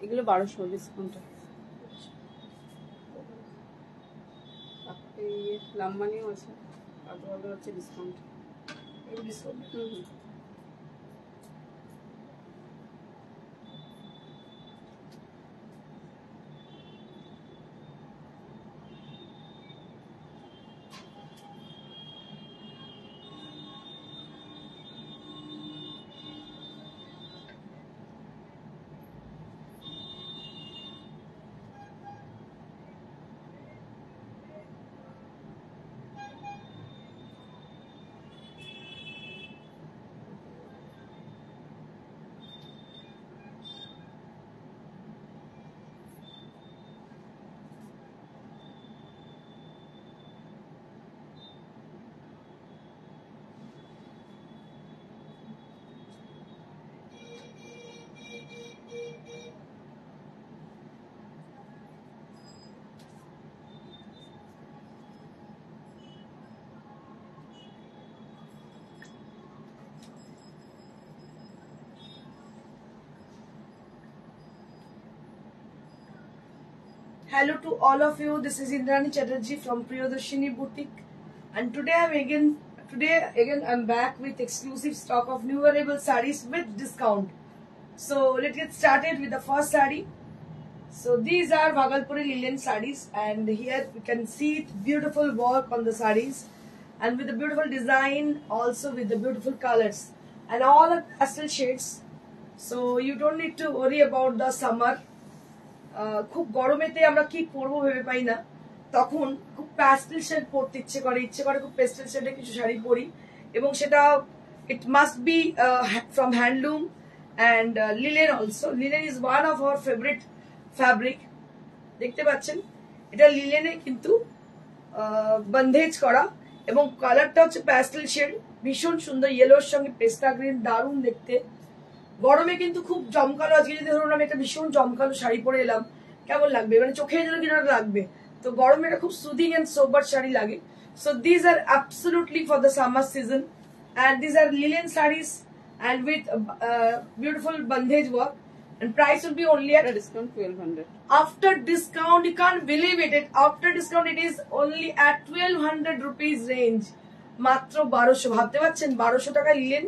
এগুলো 1200 ডিসকাউন্ট। লাম্বানিও আছে, তারপরে হচ্ছে discount. Hello to all of you. This is Indrani Chatterjee from Priyadarshini Boutique, and today again I'm back with exclusive stock of new wearable sarees with discount. So let's get started with the first saree. So these are Bhagalpuri linen sarees, and here we can see beautiful work on the sarees, and with the beautiful design, also with the beautiful colors, and all are pastel shades. So you don't need to worry about the summer. খুব গরমেতে আমরা কি পরবো ভেবে পাই না, তখন খুব pastel shade পরতে ইচ্ছে করে খুব প্যাস্টেল শেডে কিছু শাড়ি পরি, এবং সেটা it must be from handloom and linen also. Linen is one of our favourite fabric. দেখতে পাচ্ছেন এটা লিনেনে কিন্তু বন্ধেজ করা, এবং কালারটা হচ্ছে প্যাস্টেল শেড, ভীষণ সুন্দর, ইয়েলোর সঙ্গে পেস্তা গ্রিন, দারুণ দেখতে। গরমে কিন্তু খুব জমকালো, আজকে যদি ধরুন আমি একটা ভীষণ জমকালো শাড়ি পরে এলাম, কেমন লাগবে, মানে চোখে যেন কিরকম লাগবে। তো গরমে এটা খুব সুদিং এন্ড সোবার শাড়ি লাগে। So these are absolutely for the summer season, and these are linen sarees and with beautiful bandhej work, and price will be only at discount 1200. After discount, you can't believe it, after discount it is only at 1200 rupees range, মাত্র 1200। ভাবতে পারছেন 1200 টাকা linen,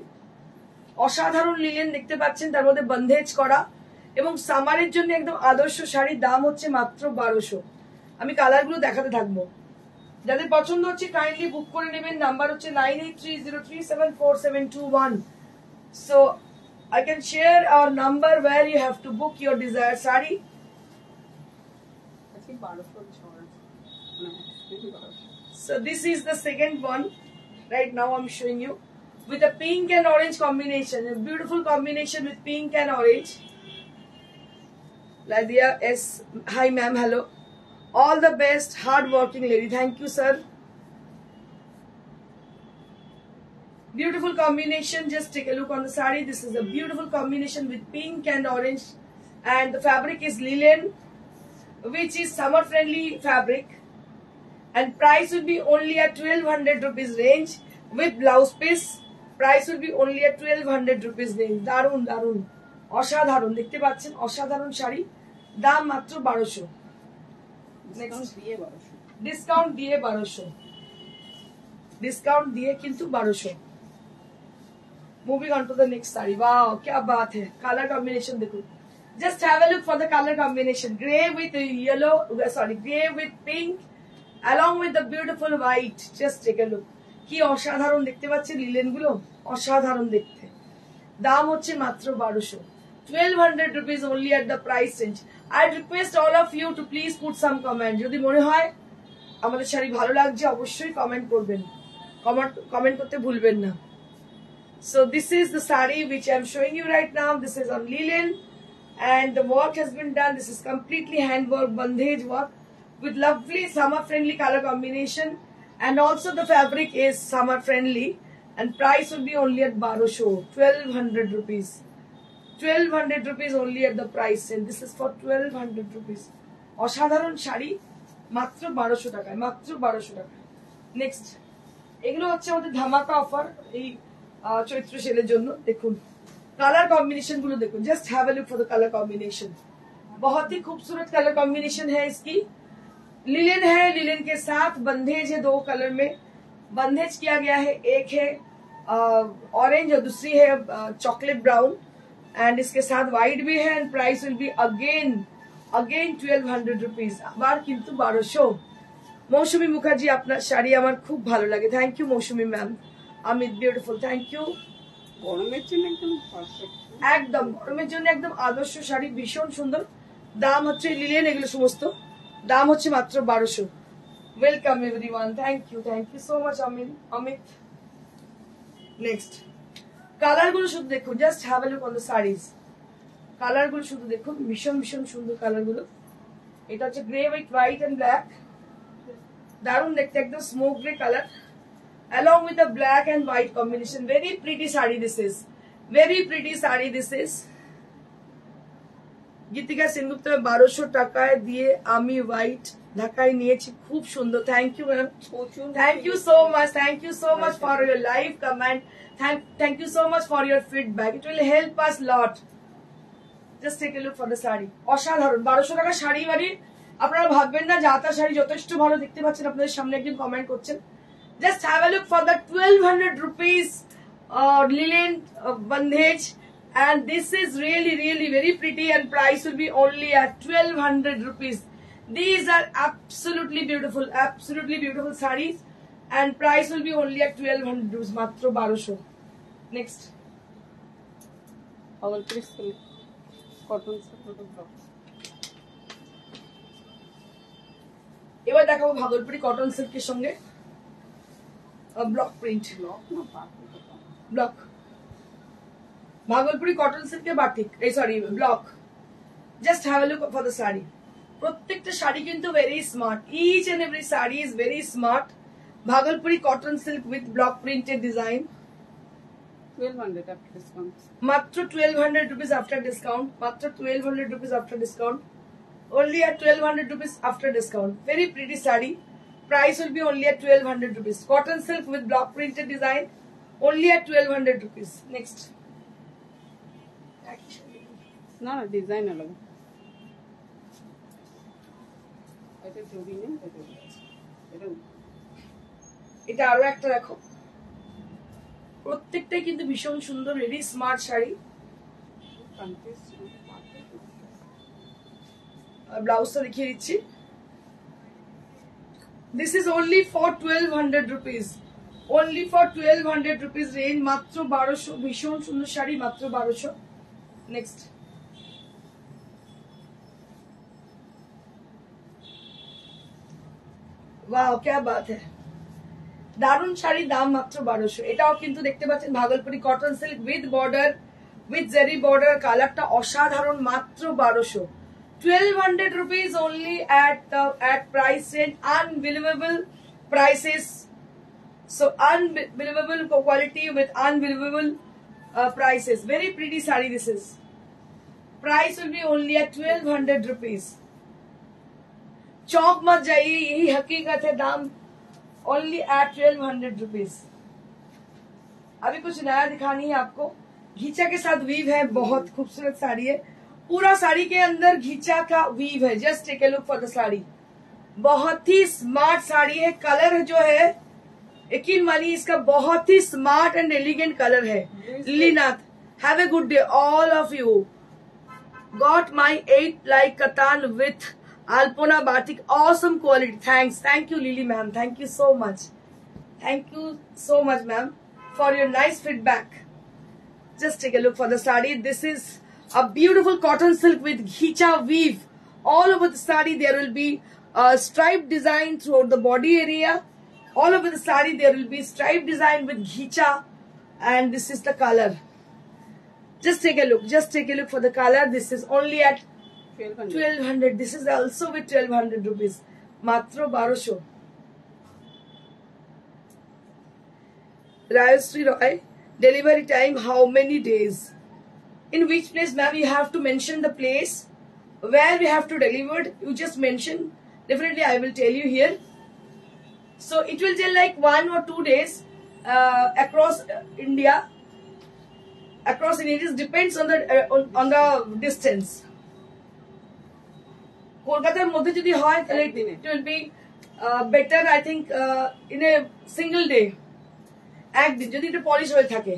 অসাধারণ linen দেখতে পাচ্ছেন, তার মধ্যে বন্ধেজ করা, এবং সামারের জন্য একদম আদর্শ শাড়ির দাম হচ্ছে মাত্র 1200। আমি কালারগুলো দেখাতে থাকবো, যাদের পছন্দ হচ্ছে কাইন্ডলি বুক করে নেবেন। নাম্বার হচ্ছে 9830374721। So I can share our number where you have to book your desire sari. So this is the second one. Right now I'm showing you with a pink and orange combination, a beautiful combination with pink and orange. Ladia S, hi ma'am, hello. All the best, hard working lady. Thank you sir. Beautiful combination. Just take a look on the saree. This is a beautiful combination with pink and orange, and the fabric is linen, which is summer friendly fabric, and price will be only at 1200 rupees range with blouse piece. Price will be only at 1200 rupees range. দারুন দারুন, অসাধারণ দেখতে পাচ্ছেন, অসাধারণ শাড়ি, দাম মাত্র 1200। Discount দিয়ে 1200, discount দিয়ে কিন্তু 1200। Moving on to the next sari. Wow क्या बात है, কালার কম্বিনেশন দেখুন, just have a look for the colour combination. Grey with yellow, sorry grey with pink along with the beautiful white. Just take a look, কি অসাধারণ দেখতে পাচ্ছেন linen গুলো, অসাধারণ দেখতে। দাম হচ্ছে মাত্র 1200, 1200 rupees only at the price range. I request all of you to please put some comment. যদি মনে হয় আমাদের শাড়ি ভালো লাগছে, অবশ্যই কমেন্ট করবেন, কমেন্ট করতে ভুলবেন না। So this is the saree which I am showing you right now. This is on linen, and the work has been done. This is completely handwork, bandhej work, with lovely summer friendly color combination, and also the fabric is summer friendly, and price will be only at 1200 rupees. 1200 rupees only at the price, and this is for 1200 rupees. অসাধারণ শাড়ি মাত্র 1200 টাকায়, মাত্র 1200 টাকায়। Next, এগুলো হচ্ছে আমাদের ধামাকা offer এই চৈত্র সেলের জন্য। দেখুন कलर कॉम्बिनेशन गुलो देखो, just have a look for the colour combination. बहुत ही खूबसूरत कलर कॉम्बिनेशन है इसकी. लिलेन है, लिलेन के साथ बंधेज है, 2 कलर में बंधेज किया गया है. एक है ऑरेंज और दूसरी है चॉकलेट ब्राउन, एंड इसके साथ व्हाइट भी है. And price will be again 1200 rupees. আবার কিন্তু 1200. মৌসুমী মুখার্জি, আপনার শাড়ি আমার খুব ভালো লাগে. Thank you Mousumi ma'am. Amit beautiful, thank you. গরমের জন্য একদম পারফেক্ট. একদম গরমের জন্য একদম আদর্শ শাড়ি, ভীষণ সুন্দর. দাম হচ্ছে লিলেন, এগুলো সমস্ত দাম হচ্ছে মাত্র 1200. Welcome everyone, thank you so much Amit. Next colour গুলো শুধু দেখুন, just have a look on the saris. Colour গুলো শুধু দেখুন, ভীষণ ভীষণ সুন্দর কালার গুলো. এটা হচ্ছে grey with white and black, দারুণ দেখতে, একদম smoke grey colour along with the black and white combination. Very pretty saree this is. Very pretty saree this is. Gitika Sengupta 1200 টাকায় দিয়ে আমি হোয়াইট ঢাকায় নিয়েছি, খুব সুন্দর. Thank you ma'am, thank you so much for your live comment. Thank you so much for your feedback. It will help us lot. Just take a look for the sari. অসাধারণ 1200 টাকা শাড়ি, মানে আপনারা ভাববেন না যা তা শাড়ি যথেষ্ট ভালো. দেখতে পাচ্ছেন আপনাদের সামনে একজন কমেন্ট করছেন. Just have a look for the 1200 rupees linen bandhage, and this is really very pretty, and price will be only at 1200 rupees. These are absolutely beautiful sarees, and price will be only at 1200 rupees. Matro 1200. Next, Bhagalpuri silk cotton silk. এবার দেখাবো Bhagalpuri cotton সিল্কের সঙ্গে block print. Block Bhagalpuri cotton সিল্কের batik, sorry block. Just have a look for the sari. প্রত্যেকটা শাড়ি কিন্তু very smart. Each and every sari is very smart. Bhagalpuri cotton silk with block printed design. 1200 after discount. মাত্র 1200 rupees after discount. মাত্র 1200 rupees after discount. Only at 1200 rupees after discount. Very pretty saree. Price will be only at 1200 rupees. Cotton silk with block printed design. Only at 1200 rupees. Next. না না design আলাদা. এটা জড়ি নেই, এটা এটা আরো একটা দেখো. প্রত্যেকটাই কিন্তু ভীষণ সুন্দর, ভেরি স্মার্ট শাড়ি. ব্লাউজটা দেখিয়ে দিচ্ছি. This is only for 1200 rupees. Only for 1200 rupees range. মাত্র 1200. ভীষণ সুন্দর শাড়ি, মাত্র 1200. Next. वाओ क्या बात है. দারুন শাড়ি, দাম মাত্র 1200. এটাও কিন্তু দেখতে পাচ্ছেন Bhagalpuri cotton silk with border, with Jerry border. কালারটা অসাধারণ, মাত্র 1200. 1200 rupees only at price range. Unbelievable prices. So unbelievable quality with unbelievable prices. Very pretty saree this is. Price will be only at 1200 rupees. चौक मत जाइए, यही हकीकत है. दाम only at 1200 rupees. अभी कुछ नया दिखानी है आपको. घीचा के साथ वीव है, बहुत खूबसूरत साड़ी है. पूरा साड़ी के अंदर घीचा का वीव है. Just take a look for the sari. बहुत ही स्मार्ट साड़ी है. कलर जो है यकीन मानिए इसका बहुत ही स्मार्ट एंड एलिगेंट कलर है. लीनाथ, have a good day all of you. Got my 8 like katan with Alpona batik. Awesome quality. Thank you Lily ma'am. Thank you so much. Thank you so much ma'am for your nice feedback. Just take a look for the saree. This is a beautiful cotton silk with ghicha weave. All over the saree there will be a striped design throughout the body area. All over the saree there will be striped design with ghicha, and this is the color. Just take a look. Just take a look for the color. This is only at 1200. This is also with 1200 rupees. Matro 1200. Rayasri Roy. Delivery time how many days? In which place ma'am? You have to mention the place where we have to deliver. You just mention. Definitely I will tell you here. So it will take like 1 or 2 days across India. across in it depends on the on the distance. কলকাতার মধ্যে যদি হয় তাহলে it will be better I think in a single day, একদিন যদি এটা polish হয়ে থাকে।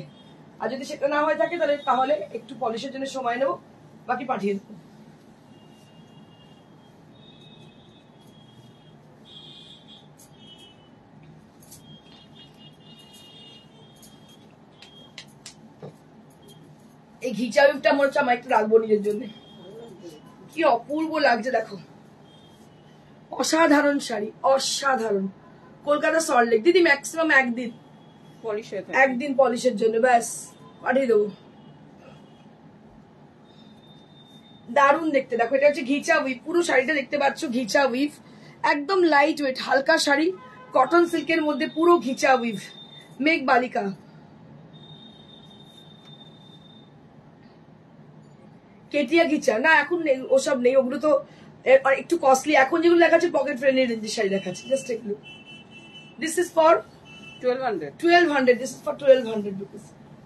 আর যদি সেটা না হয়ে থাকে তাহলে একটু পলিশের জন্য সময় নেব, বাকি পাঠিয়ে দেবো। এই ঘিচা উইভটা মনে হচ্ছে আমার একটু রাখবো নিজের জন্য, কি অপূর্ব লাগছে দেখো, অসাধারণ শাড়ি, অসাধারণ। কলকাতা সল্টলেক দিদি ম্যাক্সিমাম একদিন পলিশ হয়ে থাকে, একদিন পলিশের জন্য ব্যাস পাঠিয়ে দেবো। দারুণ দেখতে, দেখো এটা হচ্ছে ঘিচা উইভ, পুরো শাড়িটা দেখতে পাচ্ছ ঘিচা উইভ, একদম লাইট ওয়েট হালকা শাড়ি, কটন সিল্কের মধ্যে পুরো ঘিচা উইভ, মেঘ বালিকা। কেটিয়া ঘিচা না এখন নেই, ওসব নেই, ওগুলো তো একটু কস্টলি। এখন যেগুলো দেখাচ্ছে পকেট ফ্রেন্ডলি রেঞ্জের শাড়ি দেখাচ্ছে, just take look. This is for 1200, this is for 1200 rupees.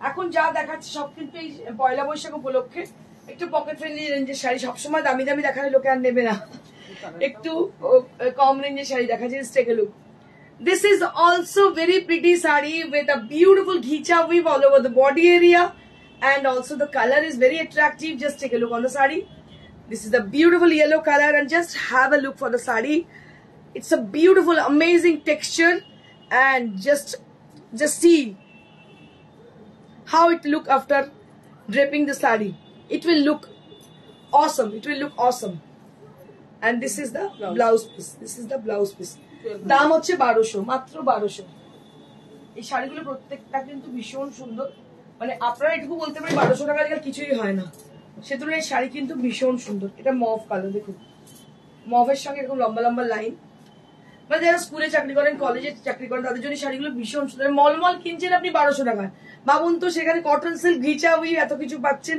এখন যা দেখাচ্ছে সব কিন্তু এই পয়লা বৈশাখ উপলক্ষে একটু পকেট ফ্রেন্ডলি রেঞ্জের শাড়ি, সবসময় দামি দামি দেখালে লোকে আর নেবে না, একটু কম রেঞ্জের শাড়ি দেখাচ্ছে, just take look. This is also very pretty sari with a beautiful ghicha weave all over the body area, and also the color is very attractive. Just take a look on the sari. This is the beautiful yellow color, and just have a look for the sari. It's a beautiful, amazing texture, and just see how it look after draping the sari. It will look awesome. It will look awesome. And this is the blouse piece. This is the blouse piece. দাম হচ্ছে 1200, মাত্র 1200। এই শাড়িগুলো প্রত্যেকটা কিন্তু ভীষণ সুন্দর, মানে আপনারা এটুকু বলতে পারি 1200 টাকা দিয়ে কিছুই হয় না, সে তুলনায় শাড়ি কিন্তু ভীষণ সুন্দর। এটা মভ কালার, দেখুন মভের সঙ্গে এরকম লম্বা লম্বা লাইন, মানে যারা স্কুলে চাকরি করেন কলেজে চাকরি করেন তাদের জন্য শাড়িগুলো ভীষণ সুন্দর। মলমল কিনছেন আপনি 1200 টাকায়, ভাবুন তো সেখানে কটন সিল্ক ঘিচা উইভ এত কিছু পাচ্ছেন,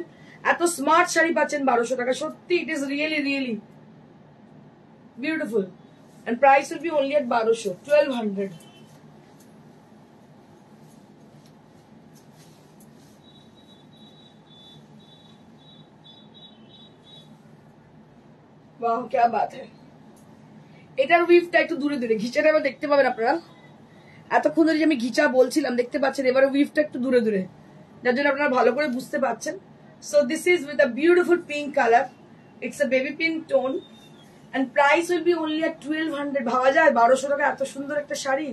এত স্মার্ট শাড়ি পাচ্ছেন 1200 টাকা। সত্যি it is really really beautiful, and price will be only at 1200, 1200. वाह क्या बात है। এটার উইভটা একটু দূরে দূরে, ঘিচাটা এবার দেখতে পাবেন আপনারা, এতক্ষণ ধরে যে আমি ঘিচা বলছিলাম দেখতে পাচ্ছেন, এবারে উইভটা একটু দূরে দূরে, যার জন্য আপনারা ভালো করে বুঝতে পারছেন। So this is with a beautiful pink colour, it's a baby pink tone, and price will be only at 1200। ভাবা যায় 1200 টাকা এত সুন্দর একটা শাড়ি।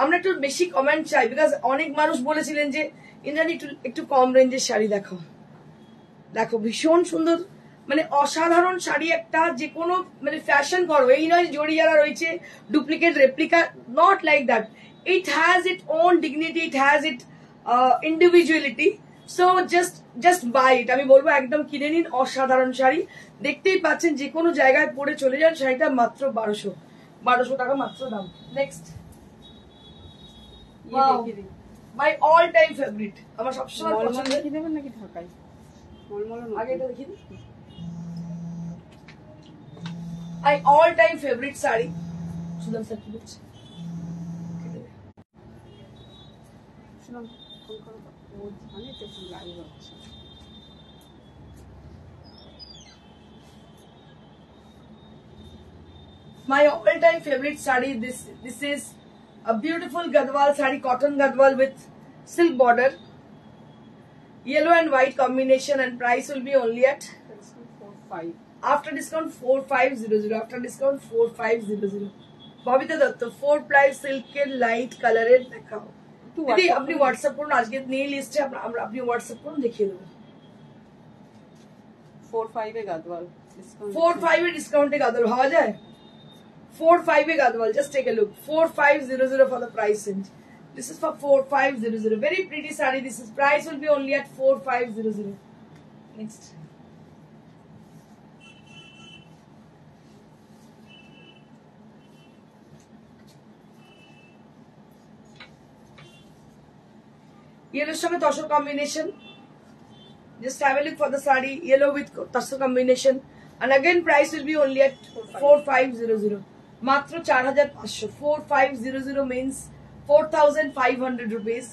আমরা একটু বেশি কমেন্ট চাই, বিকজ অনেক মানুষ বলেছিলেন যে ইন্দ্রাণী একটু কম রেঞ্জের শাড়ি দেখো, দেখো ভীষণ সুন্দর, মানে অসাধারণ শাড়ি একটা, যে কোনো মানে ফ্যাশন করো, এই নয় জড়ি যারা রয়েছে duplicate replica, not like that. It has its own dignity, it has its individuality. So just buy it, আমি বলবো একদম কিনে নিন, অসাধারণ শাড়ি। দেখতেই পাচ্ছেন যে কোনো জায়গায় পরে চলে যান, শাড়িটা মাত্র 1200 টাকা মাত্র দাম। Next my all time favourite, আমার সবসময় পছন্দ। দেখিয়ে দেবেন নাকি ঢাকায়? আগে এটা দেখিয়ে দিই। My all time favourite sari, Sudam sir কি বলছে? My all-time favorite sari. This is a beautiful Gadwal sari, cotton Gadwal with silk border, yellow and white combination, and price will be only at 45. After discount 4500. After discount 4500. Babita Datta 4-ply silken light color এর দেখাও। দিদি আপনি WhatsApp করুন, আজকে নেই লিস্টে আপনি WhatsApp করুন, দেখিয়ে দেবো। 45 এ গাদওয়াল ডিসকাউন্ট, 45 এ ডিসকাউন্টে গাদওয়াল ভাবা যায়? 45 এ Gadwal, just take a look, 4500 for the price range. This is for 4500, very pretty saree. This is price will be only at 4500. Next, yellow সঙ্গে tussar combination, just have a look for the saree, yellow with tussar combination, and again price will be only at 4500, মাত্র 4500। 4500 means 4500 rupees,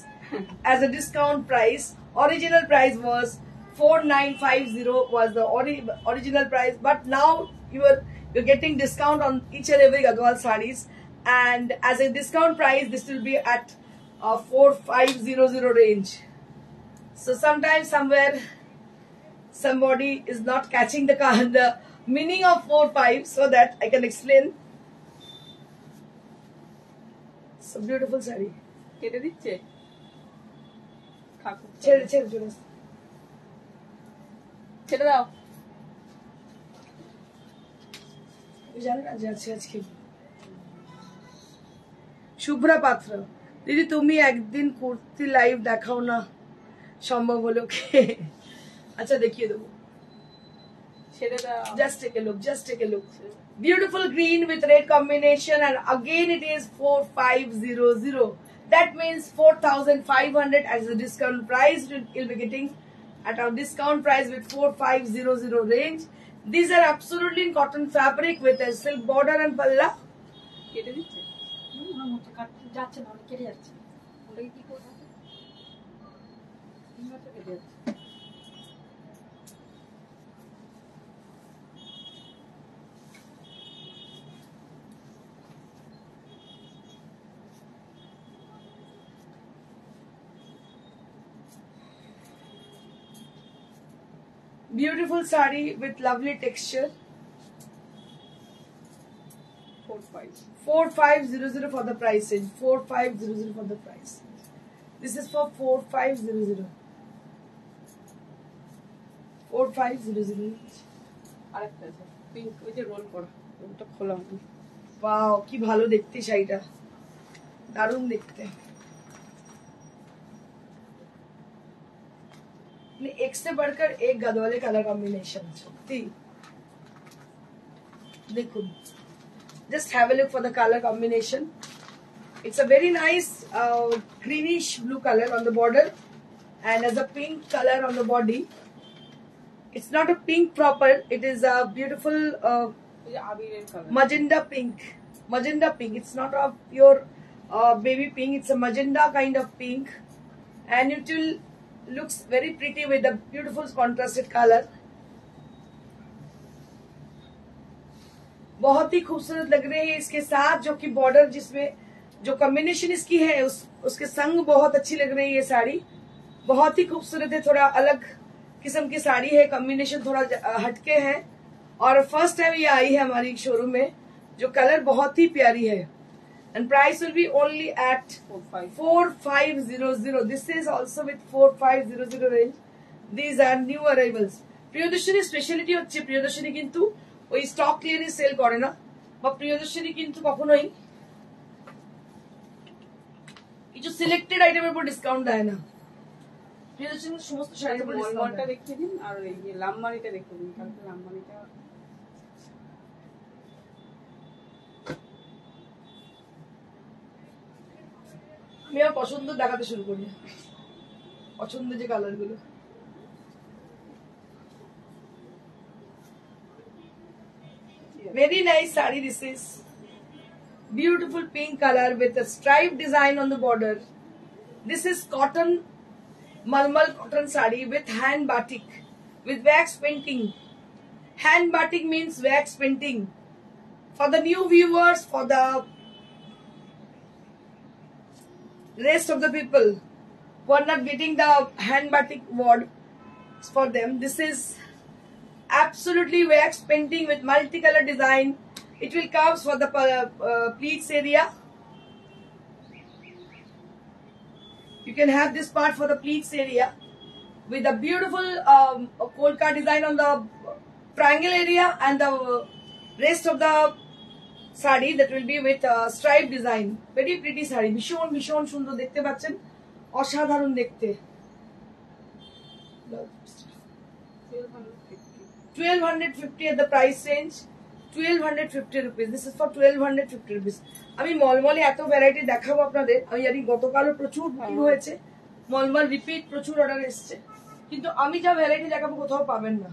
as a discount price. Original price was 4950 was the original price, but now you're getting discount on each and every Gadwal sarees, and as a discount price this will be at 4500 range. So sometimes somewhere somebody is not catching the meaning of 45, so that I can explain. So beautiful saree. কেটে দিচ্ছে ঠাকুর ছেড়ে ছেড়ে চলে আসো। ছেড়ে দাও জানি না যে আছে আজকে। শুভ্রা পাত্র, দিদি তুমি একদিন কুর্তি লাইভ দেখাও না, সম্ভব হলো কে? আচ্ছা দেখিয়ে দেবো। ছেড়ে দাও Just take a look, just take a look. Beautiful green with red combination, and again it is 4500. That means 4500 as a discount price. You'll be getting at our discount price with 4500 range. These are absolutely in cotton fabric with a silk border and palla. কেটে দিচ্ছে যাচ্ছে না অনেক কেটে যাচ্ছে ওটাকে কি করবো কেটে যাচ্ছে Beautiful saree with lovely texture. 45 4500 for the price range. 4500 for the price. This is for 4500. 4500. আরেকটা আছে পিঙ্ক ওই যে রোল করা ওটা খোলা হয়নি वाओ কি ভালো দেখতে শাড়িটা, দারুণ দেখতে। एक से बढ़कर एक गदवाले कलर कॉम्बिनेशन सत्यि देखो, just have a look for the color combination. It's a very nice greenish blue color on the border and as a pink color on the body. It's not a pink proper, it is a beautiful ওই যে আবিরের colour magenta pink. It's not a pure baby pink, it's a magenta kind of pink, and it will looks very pretty with the beautiful contrasted color. बहुत ही खूबसूरत लग रही है इसके साथ, जो कि बॉर्डर जिसमें जो कॉम्बिनेशन इसकी है उसके संग बहुत अच्छी लग रही है ये साड़ी। बहुत ही खूबसूरत है, थोड़ा अलग किस्म की साड़ी है, कॉम्बिनेशन थोड़ा हटके है और फर्स्ट टाइम ये आई है हमारी शोरूम में। जो कलर बहुत ही प्यारी है and price will be only at 4500. This is also with 4500 range. These are new arrivals. Priyadarshini speciality হচ্ছে প্রিয়দর্শনী কিন্তু ওই স্টক ক্লিয়ারেন্স সেল করে না, বা প্রিয়দর্শনী কিন্তু কখনোই কিছু সিলেক্টেড আইটেমের উপর ডিসকাউন্ট দেয় না। প্রিয়দর্শনী সমস্ত শাড়ির উপর ডিসকাউন্ট মলমলটা দেখিয়ে দিন আর এই যে লামবানিটা দেখিয়ে দিন, কালকে লামবানিটা আমি আমার পছন্দ দেখাতে শুরু করি, পছন্দের যে কালার গুলো। Very nice saree this is. Beautiful pink color with a stripe design on the border. This is cotton, malmal cotton saree with hand batik, with wax painting. Hand batik means wax painting. For the new viewers, for the rest of the people who are not getting the hand batik word, for them this is absolutely wax painting with multicolor design. It will comes for the pleats area. You can have this part for the pleats area with a beautiful polka design on the triangle area, and the rest of the sari that will be with stripe design. Very pretty sari, ভীষণ ভীষণ সুন্দর দেখতে পাচ্ছেন, অসাধারণ দেখতে। 1250 at the price range. 1250 rupees. This is for 1250 rupees. আমি মলমলে এত variety দেখাবো আপনাদের, আমি জানি গতকালও প্রচুর বুকিং হয়েছে, মলমল রিপিট প্রচুর অর্ডার এসছে, কিন্তু আমি যা ভ্যারাইটি দেখাবো কোথাও পাবেন না।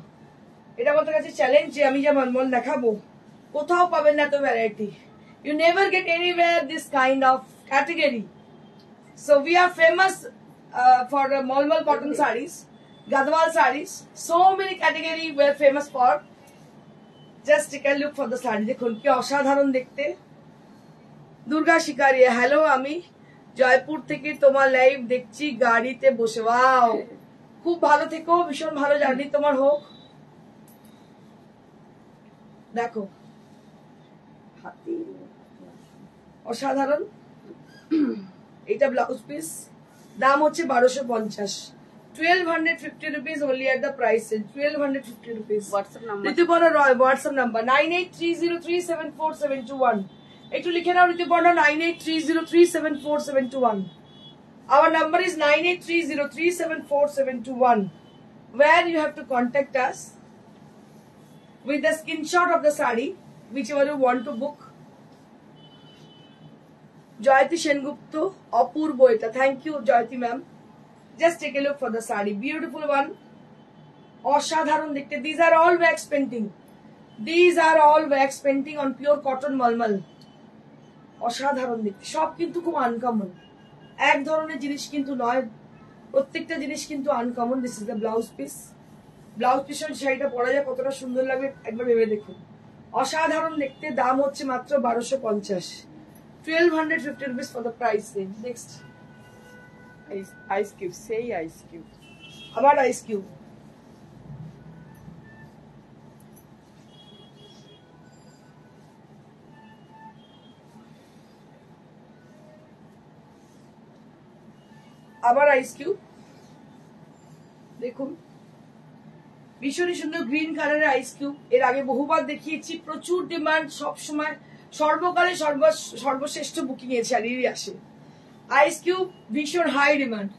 এটা আমাদের কাছে চ্যালেঞ্জ যে আমি যা মলমল দেখাবো কোথাও পাবেন না এত variety. You never get anywhere this kind of category. So we are famous for Malmal cotton sarees, Gadwal sarees. So many category we're famous for. Just take a look for the saree. দেখুন কি অসাধারণ দেখতে। Durga শিকারিয়া, hello, আমি জয়পুর থেকে তোমার live দেখছি গাড়িতে বসে। ওয়াও, খুব ভালো থেকো, ভীষণ ভালো জার্নি তোমার হোক। দেখো হাতি অসাধারণ। এটা ব্লাউজ পিস, দাম হচ্ছে 1250, 1250 rupees only at the price. 1250 rupees. WhatsApp number Rituparna Roy, WhatsApp number 9830374721। একটু লিখে নাও Rituparna, 9830374721। Our number is 9830374721, where you have to contact us with the screenshot of the saree, whichever you want to book. Jayati Sengupta, Apurbo eta. Thank you, Jayati ma'am. Just take a look for the saree. Beautiful one. অসাধারণ দেখতে। These are all wax painting. These are all wax painting on pure cotton malmal. অসাধারণ দেখতে। সব কিন্তু খুব uncommon, এক ধরনের জিনিস কিন্তু নয়, প্রত্যেকটা জিনিস কিন্তু uncommon. This is the blouse piece. Blouse পিসের শাড়িটা পরা যায় কতটা সুন্দর লাগবে একবার ভেবে দেখুন। অসাধারণ দেখতে। দাম হচ্ছে মাত্র 1250, 1250 rupees for the price range. Next, ice cube, সেই আইস কিউব। আবার আইস কিউব। আবার আইস কিউব দেখুন, ভীষণই সুন্দর গ্রিন কালারের আইস কিউব। এর আগে বহুবার দেখিয়েছি, প্রচুর ডিমান্ড, সব সময় সর্বকালে সর্বশ্রেষ্ঠ বুকিং এ শাড়িরই আসে। আইস কিউব ভীষণ হাই ডিমান্ড।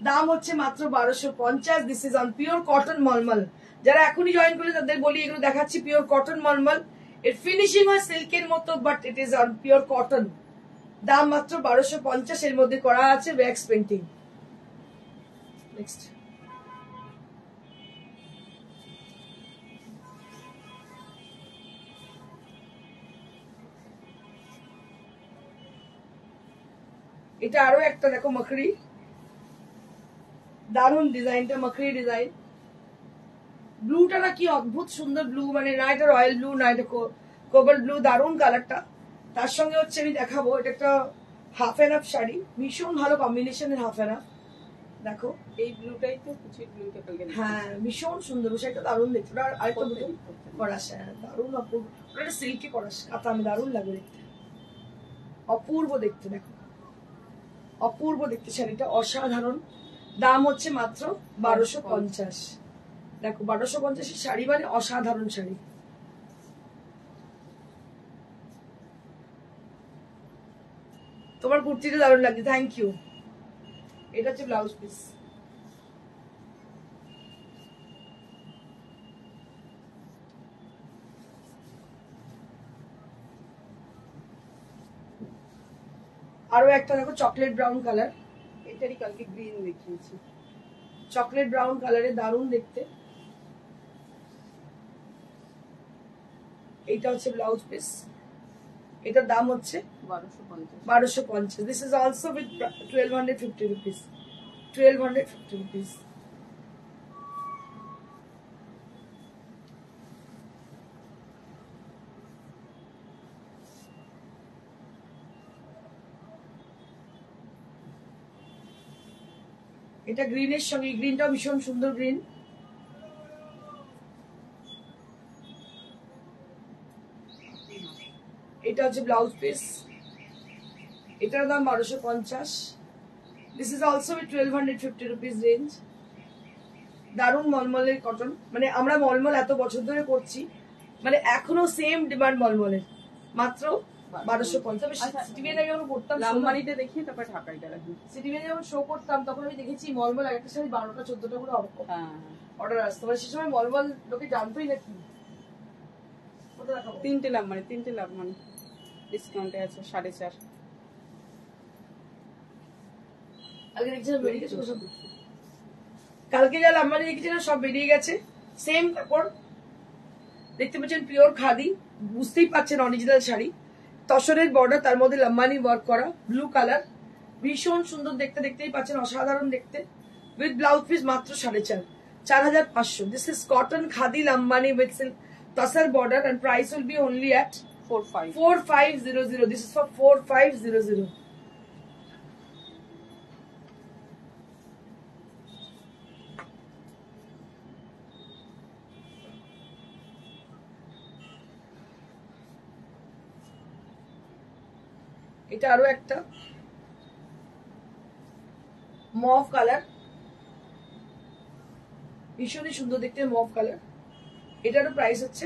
দাম হচ্ছে মাত্র 1250। This is on pure cotton malmal. যারা এখনই জয়েন করলে তাদের বলি, এগুলো দেখাচ্ছি পিওর কটন মলমল। এর ফিনিশিং হয় সিল্কের মতো, but it is on pure cotton. দাম মাত্র 1250, এর মধ্যে করা আছে ওয়্যাক্স পেন্টিং। নেক্সট, এটা আরো একটা দেখো মখরি, দারুন ডিজাইনটা, মখরি ডিজাইন। ব্লুটা না কি অদ্ভুত সুন্দর ব্লু, মানে না এটা রয়্যাল ব্লু না এটা কোবাল্ট ব্লু, দারুন কালারটা। তার সঙ্গে হচ্ছে আমি দেখাবো, এটা একটা হাফ এন্ড হাফ শাড়ি, ভীষণ ভালো কম্বিনেশনের হাফ এন্ড হাফ। দেখো এই ব্লুটাই তো কুচির ব্লুটা কালকে হ্যাঁ, ভীষণ সুন্দর শাড়িটা, দারুন দেখতে। ওটা আরেকটা দুটো করাস, দারুন অপূর্ব। ওটা সিল্কে করাস কাতা, আমি দারুন লাগে দেখতে, অপূর্ব দেখতে। দেখো অপূর্ব দেখতে শাড়িটা, অসাধারণ। দাম হচ্ছে মাত্র 1250। দেখো 1250 শাড়ি মানে অসাধারণ শাড়ি। তোমার কুর্তিটা দারুণ লাগছে, থ্যাংক ইউ। এটা হচ্ছে ব্লাউজ পিস। আরো একটা দেখো চকলেট ব্রাউন কালার, এটারই কালকে গ্রিন দেখিয়েছি। চকলেট ব্রাউন কালারে দারুণ দেখতে। এইটা হচ্ছে ব্লাউজ পিস, এটার দাম হচ্ছে 1250। This is also with 1250 rupees, 1250 rupees। এটা গ্রিনের সঙ্গে, গ্রিনটাও ভীষণ সুন্দর গ্রিন। এটা হচ্ছে ব্লাউজ পিস, এটার দাম 1250। This is also with 1250 rupees range. দারুণ মলমলের কটন, মানে আমরা মলমল এত বছর ধরে করছি, মানে এখনো সেম ডিমান্ড মলমলের, মাত্র 1250। সিটিভিএনে যখন করতাম, লাম্বানিতে দেখিয়ে তারপর ঢাকাইটা রাখি। সিটিভিএনে যখন শো করতাম তখন আমি দেখেছি মলমল একটা শাড়ি 12টা 14টা করে হ্যাঁ, অর্ডার আসতো, মানে সে সময় মলমল লোকে জানতোই না কি। ওটা দেখাবো, 3টে লাম্বানি ডিসকাউন্টে আছে 4.5। কালকে দেখছি বেরিয়ে গেছে সব, কালকে যা লাম্বানি দেখেছিলাম সব বেরিয়ে গেছে। সেম কাপড় দেখতে পাচ্ছেন, পিওর খাদি, বুঝতেই পাচ্ছেন অরিজিনাল শাড়ি, তসরের বর্ডার, তার মধ্যে লাম্বানি ওয়ার্ক করা, ব্লু কালার, ভীষণ সুন্দর দেখতে, দেখতেই পাচ্ছেন অসাধারণ দেখতে। উইথ ব্লাউজ পিস মাত্র 4.5, 4,500। This is cotton khadi Lambani with tassel border and price will be only at 4500. This is for 4500. এটা আরো একটা মভ কালার, ভীষণই সুন্দর দেখতে মভ কালার। এটারও প্রাইস হচ্ছে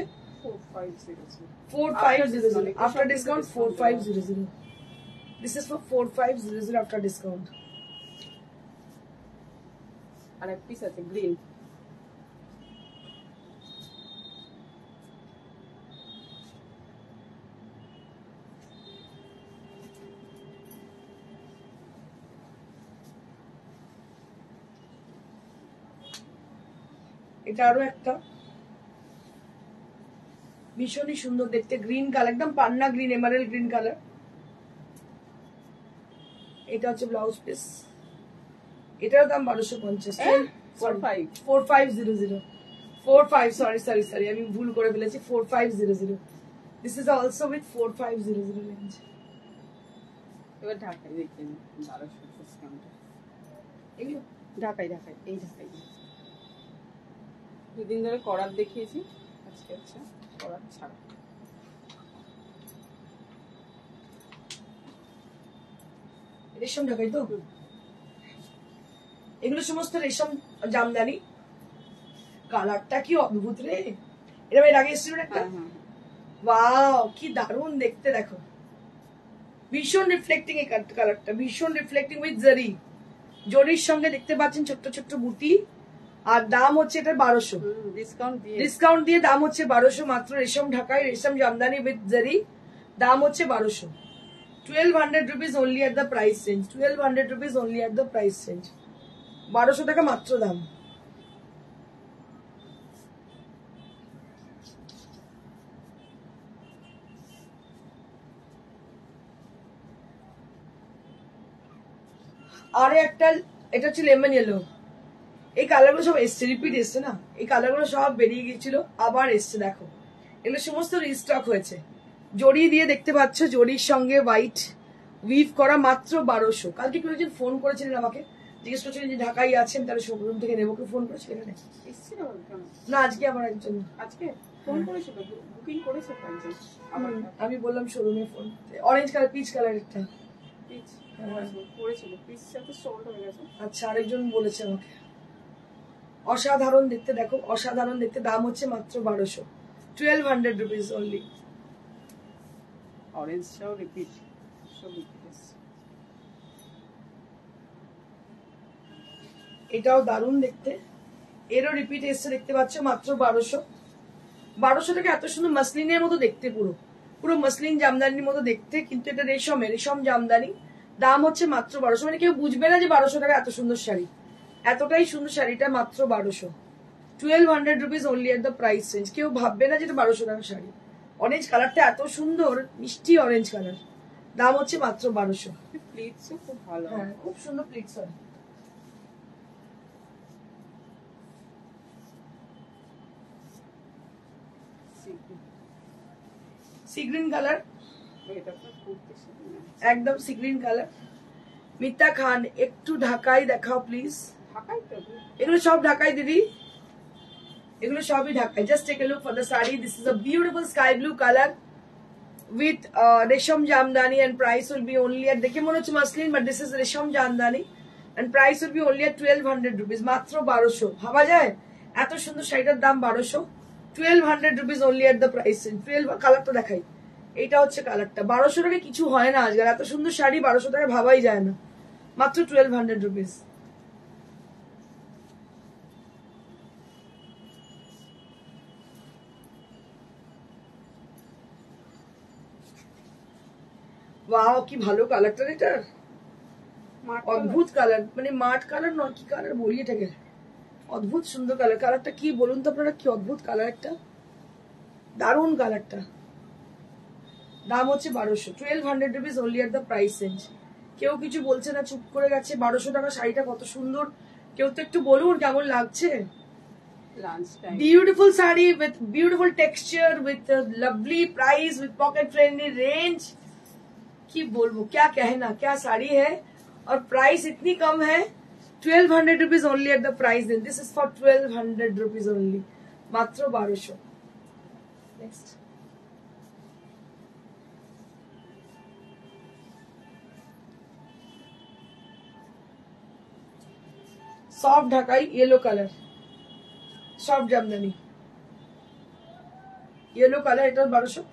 4500 after discount 4500। This is for 4500 after discount. আর এক পিস আছে গ্রিন, এটা আরো একটা ভীষণই সুন্দর দেখতে গ্রিন কালার, একদম পান্না গ্রিন, এমারেল্ড গ্রিন কালার। এটা হচ্ছে ব্লাউজ পিস, এটার দাম 1250। 4500 সরি আমি ভুল করে ফেলেছি। 4500। This is also with 4500 range. এবার ঢাকাই দেখে নিন 1200 ডিসকাউন্টে। এগুলো ঢাকাই এই ঢাকাই দুদিন ধরে করার দেখিয়েছি, আজকে হচ্ছে করার ছাড়া। রেশম ঢাকাই তো, এগুলো সমস্ত রেশম জামদানি। কালারটা কি অদ্ভুত রে, এরকম এর আগে এসেছিল একটা। ওয়াও কি দারুণ দেখতে, দেখো ভীষণ রিফ্লেক্টিং এই কালারটা, ভীষণ রিফ্লেক্টিং উইথ জারি, জরির সঙ্গে দেখতে পাচ্ছেন ছোট্ট ছোট্ট বুটি। আর দাম হচ্ছে এটা 1200 ডিসকাউন্ট দিয়ে দাম হচ্ছে 1200 মাত্র। রেশম ঢাকাই, রেশম জামদানি উইথ জারি, দাম হচ্ছে 1200। 1200 rupees only at the price range, 1200 rupees only at the price range, 1200 টাকা মাত্র দাম। আর একটা এটা হচ্ছে লেমন ইয়েলো। এই কালারগুলো সব এসছে, রিপিট এসছে না, এই কালারগুলো সব বেরিয়ে গিয়েছিল আবার এসছে। দেখো এগুলো সমস্ত রিস্টক হয়েছে, জড়ি দিয়ে দেখতে পাচ্ছ, জড়ির সঙ্গে হোয়াইট উইভ করা, মাত্র 1200। কালকে কেউ একজন ফোন করেছিলেন আমাকে, জিজ্ঞেস করছিলেন যে ঢাকায় আছেন, তাহলে শোরুম থেকে নেবো, কেউ ফোন করেছিল এখানে? না আজকে আমার একজন আজকে ফোন করেছিল, বুকিং করেছে একজন। আমি বললাম শোরুমে phone, orange colour peach colour একটা পিচ করেছিল, পিচটা তো সোল্ড হয়ে গেছে। আচ্ছা আরেকজন বলেছে আমাকে। অসাধারণ দেখতে, দেখো অসাধারণ দেখতে, দাম হচ্ছে মাত্র 1200, 1200 rupees only। অরেঞ্জটাও রিপিট, সব রিপিট। এটাও দারুণ দেখতে, এরও রিপিট এসছে দেখতে পাচ্ছ, মাত্র 1200। 1200 টাকা এত সুন্দর মাসলিনের মতো দেখতে, পুরো পুরো মাসলিন জামদানির মতো দেখতে, কিন্তু এটা রেশম জামদানি, দাম হচ্ছে মাত্র 1200। মানে কেউ বুঝবে না যে 1200 টাকা এত সুন্দর শাড়ি, এতটাই সুন্দর শাড়িটা মাত্র 1200, 1200 rupees only at the price range। কেউ ভাববে না যে এটা 1200 টাকা শাড়ি। অরেঞ্জ কালারটা এত সুন্দর, মিষ্টি অরেঞ্জ কালার, দাম হচ্ছে মাত্র 1200। প্লিটসও খুব ভালো, হ্যাঁ খুব সুন্দর প্লিটস হয়। সি গ্রিন কালার, একদম সি গ্রিন কালার। মিতা খান একটু ঢাকাই দেখাও প্লিজ। এগুলো সব ঢাকাই দিদি, এগুলো সবই Dhakai. Just take a look for the sari. This is a beautiful sky blue colour with resham Jamdani and price will be only at, দেখে মনে হচ্ছে মাসলিন but this is রেশম Jamdani and price will be only at 1200 rupees, মাত্র 1200। ভাবা যায় এত সুন্দর শাড়িটার দাম 1200, 1200 rupees only at the price range। 12 কালারটা দেখাই, এইটা হচ্ছে কালারটা। 1200 টাকা কিছু হয় না আজকাল, এত সুন্দর শাড়ি 1200 টাকা ভাবাই যায় না, মাত্র 1200 rupees। ওয়াও কি ভালো কালারটা, এটার অদ্ভুত কালার, মানে মাঠ কালার নয়, কি কালার বলি এটাকে, অদ্ভুত সুন্দর কালার। কালারটা কি বলুন তো আপনারা, কি অদ্ভুত কালার একটা, দারুণ কালারটা। দাম হচ্ছে 1200, 1200 rupees only at the price range। কেউ কিছু বলছে না, চুপ করে গেছে। 1200 টাকা শাড়িটা কত সুন্দর, কেউ তো একটু বলুন কেমন লাগছে। Lunch time. Beautiful saree with beautiful texture, with a lovely price, with pocket friendly range. की बोलबो, क्या कहना, क्या साड़ी है। और प्राइस इतनी कम है, 1200 rupees only at the price. Then this is for 1200 rupees only, मात्र 1200। Next, soft Dhakai yellow colour, soft Jamdani yellow colour, এটা 1200।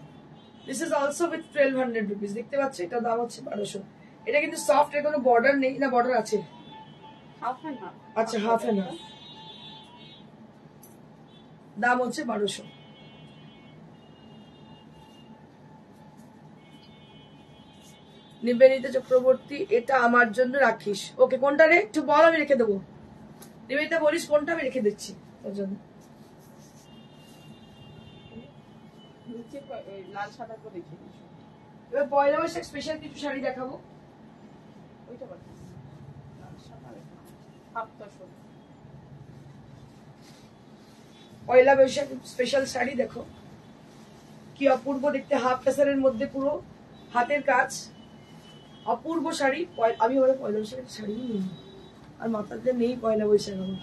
This is also with 1200 rupees. দেখতে পাচ্ছ, এটা দাম হচ্ছে 1200। এটা কিন্তু সফট, এর কোনো বর্ডার নেই, না বর্ডার আছে? Half and half. আচ্ছা, হাফ এন্ড হাফ। দাম হচ্ছে 1200। নিবেদিতা চক্রবর্তী, এটা আমার জন্য রাখিস। ওকে, কোনটা রে একটু বল, আমি রেখে দেবো। নিবেদিতা বলিস কোনটা, আমি রেখে দিচ্ছি তোর জন্য। নিচে ওই লাল সাদা করে দেখিয়ে দিস। এবার পয়লা বৈশাখ স্পেশাল কিছু শাড়ি দেখাবো। ওইটা বল। লাল সাদা রেখে হাফটা শো। পয়লা বৈশাখ স্পেশাল শাড়ি দেখো, কি অপূর্ব দেখতে। হাফ টাসারের মধ্যে পুরো হাতের কাজ, অপূর্ব শাড়ি। আমি বলে পয়লা বৈশাখের শাড়ি নেই, আর মাথাতে নেই পয়লা বৈশাখ আমার।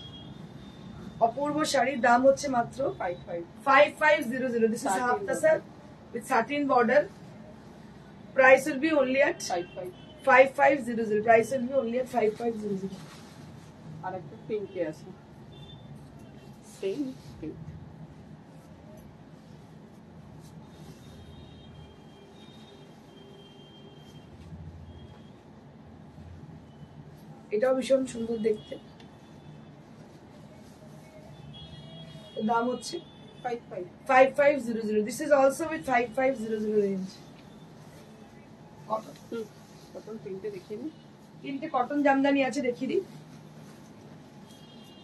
অপূর্ব শাড়ি, দাম হচ্ছে মাত্র 5500। This is half tussar with satin border. Price will be only at 5500. Price will be only at 5500. আর একটা পিঙ্কে আছে, সেম পিঙ্ক। এটাও ভীষণ সুন্দর দেখতে। দাম হচ্ছে 5500। This is also with 5500 range. Cotton প্রিন্টে দেখিয়ে নি। তিনটে কটন জামদানি আছে, দেখিয়ে দিই।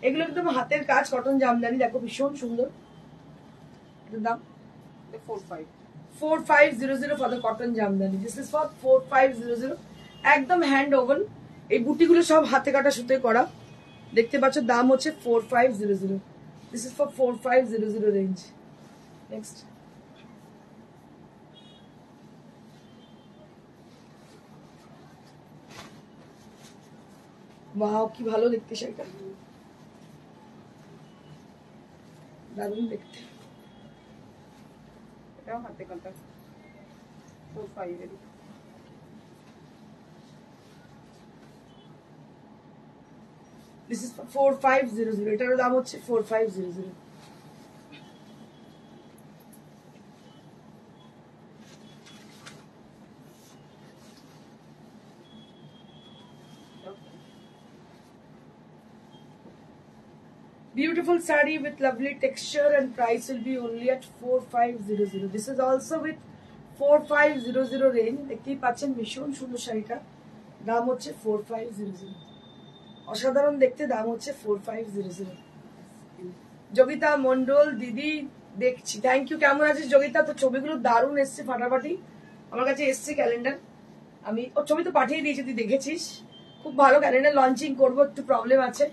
এগুলো একদম হাতের কাজ কটন জামদানি, দেখো ভীষণ সুন্দর। এটার দাম 4500 for the cotton Jamdani. This is for 4500, একদম হ্যান্ড ওভেন। এই বুটিগুলো সব হাতে কাটা সুতোয় করা, দেখতে পাচ্ছ। দাম হচ্ছে 4500। This is for 4500 range. Next, wow, কি ভালো দেখতে শাড়িটা, দারুণ দেখতে। এটাও হাতে কাটা 4500 এর। This is for 4500। এটার দাম হচ্ছে 4500। Beautiful saree with lovely texture, and price will be only at 4500. This is also with 4500 range. দেখতেই পাচ্ছেন ভীষণ সুন্দর শাড়িটা, দাম হচ্ছে 4500। অসাধারণ দেখতে, দাম হচ্ছে 4500। যোগিতা মন্ডল দিদি দেখছি, থ্যাংক ইউ। কেমন আছিস যোগিতা? তো ছবিগুলো দারুণ এসছে, ফাটাফাটি। আমার কাছে এসছে ক্যালেন্ডার, আমি ওর ছবি তো পাঠিয়ে দিয়েছি, তুই দেখেছিস। খুব ভালো ক্যালেন্ডার লঞ্চিং করবো, একটু প্রবলেম আছে,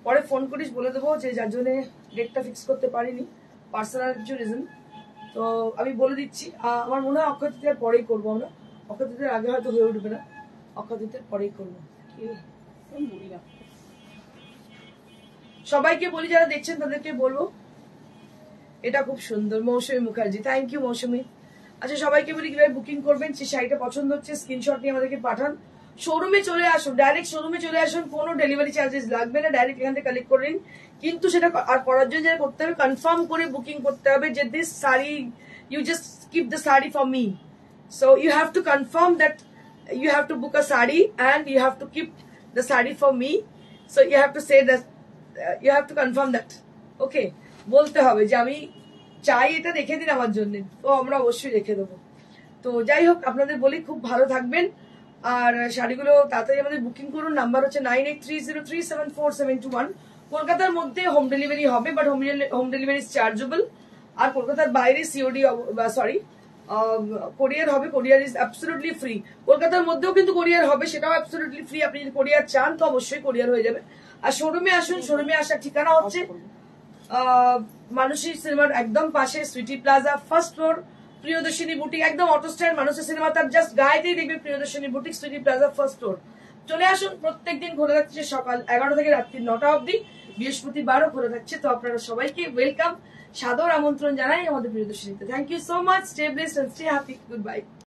পরে ফোন করিস, বলে দেবো যে যার জন্য ডেটটা ফিক্স করতে পারিনি, পার্সোনাল কিছু রিজন। তো আমি বলে দিচ্ছি, আমার মনে হয় অক্ষয় তৃতীয়ার পরেই করবো আমরা। অক্ষয় তৃতীয়ার আগে হয়তো হয়ে উঠবে না, অক্ষয় তৃতীয়ার পরেই করবো। সবাইকে বলি, যারা দেখছেন তাদেরকে বলবো, এটা খুব সুন্দর। মৌসুমী মুখার্জি, থ্যাংক ইউ মৌসুমী। আচ্ছা, সবাইকে বলি কিভাবে বুকিং করবেন। যে শাড়িটা পছন্দ হচ্ছে স্ক্রিনশট নিয়ে আমাদেরকে পাঠান। শোরুমে চলে আসুন, ডাইরেক্ট শোরুমে চলে আসুন, কোনো ডেলিভারি চার্জেস লাগবে না, ডাইরেক্ট এখান থেকে কালেক্ট করে নিন। কিন্তু সেটা আর করার জন্য যেটা করতে হবে, কনফার্ম করে বুকিং করতে হবে যে this sari, you just keep the sari for me. So you have to confirm that you have to book a sari and you have to keep the sari for me. So you have to say that, you have to confirm that. Okay, বলতে হবে যে আমি চাই এটা রেখে দিন আমার জন্য, তো আমরা অবশ্যই রেখে দেবো। তো যাই হোক, আপনাদের বলি খুব ভালো থাকবেন, আর শাড়িগুলো তাড়াতাড়ি আমাদের বুকিং করুন। নাম্বার হচ্ছে 9830374721। কলকাতার মধ্যে হোম ডেলিভারি হবে, but home delivery is chargeable. আর কলকাতার বাইরে সিওডি, সরি কোরিয়ার হবে, কোরিয়ার ইজ অ্যাবসলিউটলি ফ্রি। কলকাতার মধ্যেও কিন্তু কোরিয়ার হবে, সেটাও অ্যাবসলিউটলি ফ্রি। আপনি যদি কোরিয়ার চান তো অবশ্যই কোরিয়ার হয়ে যাবে। আর শোরুমে আসুন, শোরুমে আসার ঠিকানা হচ্ছে মানসী সিনেমার একদম পাশে sweety plaza, first floor, Priyadarshini boutique, একদম অটো স্ট্যান্ড মানুষী সিনেমা, তার জাস্ট গায়েতেই দেখবে Priyadarshini boutique, sweety plaza, first floor. চলে আসুন, প্রত্যেকদিন খোলা থাকছে সকাল 11 থেকে রাত্রি 9টা অবধি, বৃহস্পতিবারও খোলা থাকছে। তো আপনারা সবাইকে ওয়েলকাম, সাদর আমন্ত্রণ জানাই আমাদের প্রিয়দর্শিনীতে। Thank you so much, stay blessed and stay happy, good bye.